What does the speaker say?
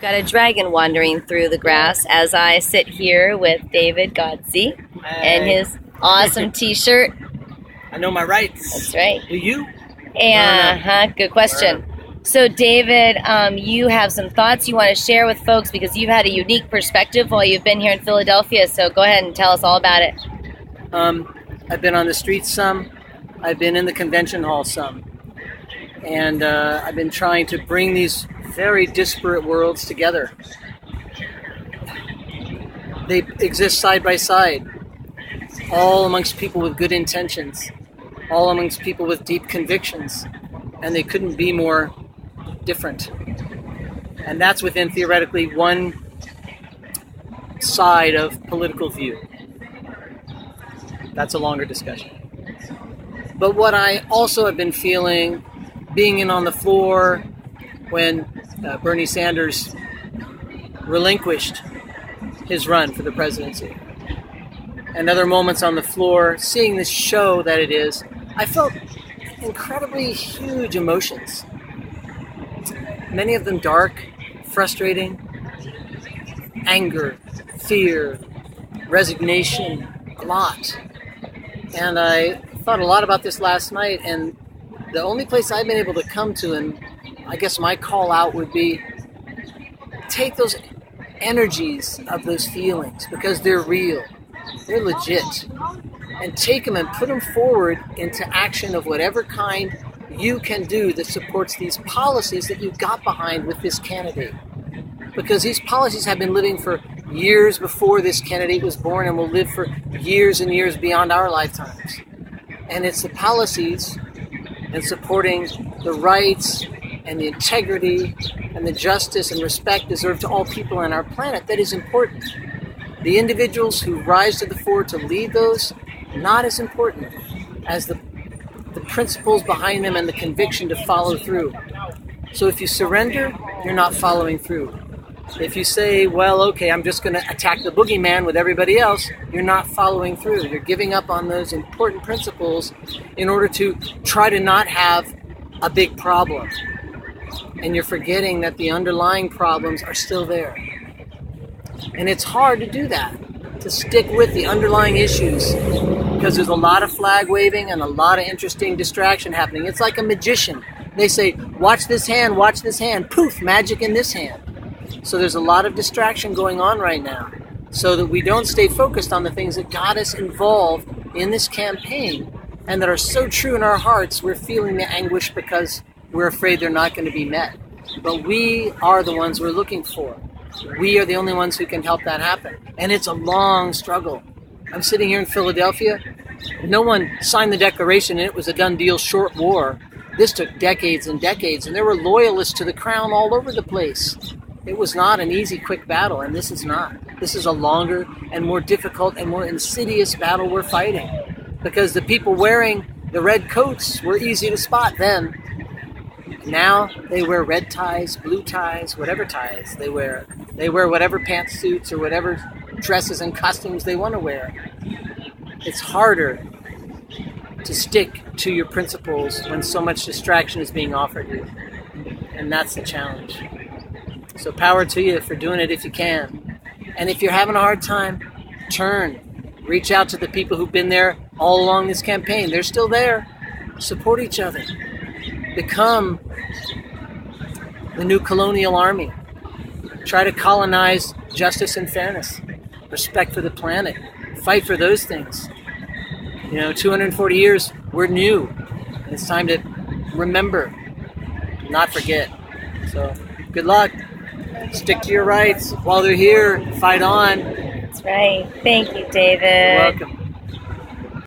Got a dragon wandering through the grass as I sit here with David Godsey and his awesome t-shirt. I know my rights. That's right. Do you? And good question. So David, you have some thoughts you want to share with folks because you've had a unique perspective while you've been here in Philadelphia. So go ahead and tell us all about it. I've been on the streets some. I've been in the convention hall some. And I've been trying to bring these very disparate worlds together. They exist side by side, all amongst people with good intentions, all amongst people with deep convictions, and they couldn't be more different. And that's within theoretically one side of political view. That's a longer discussion. But what I also have been feeling, being in on the floor when Bernie Sanders relinquished his run for the presidency, and other moments on the floor, seeing this show that it is, I felt incredibly huge emotions. Many of them dark, frustrating, anger, fear, resignation, a lot. And I thought a lot about this last night, and the only place I've been able to come to, and I guess my call out would be, take those energies of those feelings, because they're real, they're legit, and take them and put them forward into action of whatever kind you can do that supports these policies that you got behind with this candidate. Because these policies have been living for years before this candidate was born and will live for years and years beyond our lifetimes. And it's the policies and supporting the rights and the integrity and the justice and respect deserved to all people on our planet that is important. The individuals who rise to the fore to lead those, not as important as the principles behind them and the conviction to follow through. So if you surrender, you're not following through. If you say, well, okay, I'm just going to attack the boogeyman with everybody else, you're not following through. You're giving up on those important principles in order to try to not have a big problem. And you're forgetting that the underlying problems are still there. And it's hard to do that, to stick with the underlying issues, because there's a lot of flag waving and a lot of interesting distraction happening. It's like a magician. They say, watch this hand, poof, magic in this hand. So there's a lot of distraction going on right now, so that we don't stay focused on the things that got us involved in this campaign and that are so true in our hearts. We're feeling the anguish because we're afraid they're not going to be met. But we are the ones we're looking for. We are the only ones who can help that happen. And it's a long struggle. I'm sitting here in Philadelphia. No one signed the Declaration and it was a done deal, short war. This took decades and decades, and there were loyalists to the crown all over the place. It was not an easy, quick battle, and this is not. This is a longer and more difficult and more insidious battle we're fighting, because the people wearing the red coats were easy to spot then. Now they wear red ties, blue ties, whatever ties they wear. They wear whatever pantsuits or whatever dresses and costumes they want to wear. It's harder to stick to your principles when so much distraction is being offered you, and that's the challenge. So power to you for doing it if you can. And if you're having a hard time, turn. Reach out to the people who've been there all along this campaign. They're still there. Support each other. Become the new colonial army. Try to colonize justice and fairness. Respect for the planet. Fight for those things. 240 years, we're new. And it's time to remember, not forget. So good luck. Stick to your rights while they're here. Fight on. That's right. Thank you, David. You're welcome.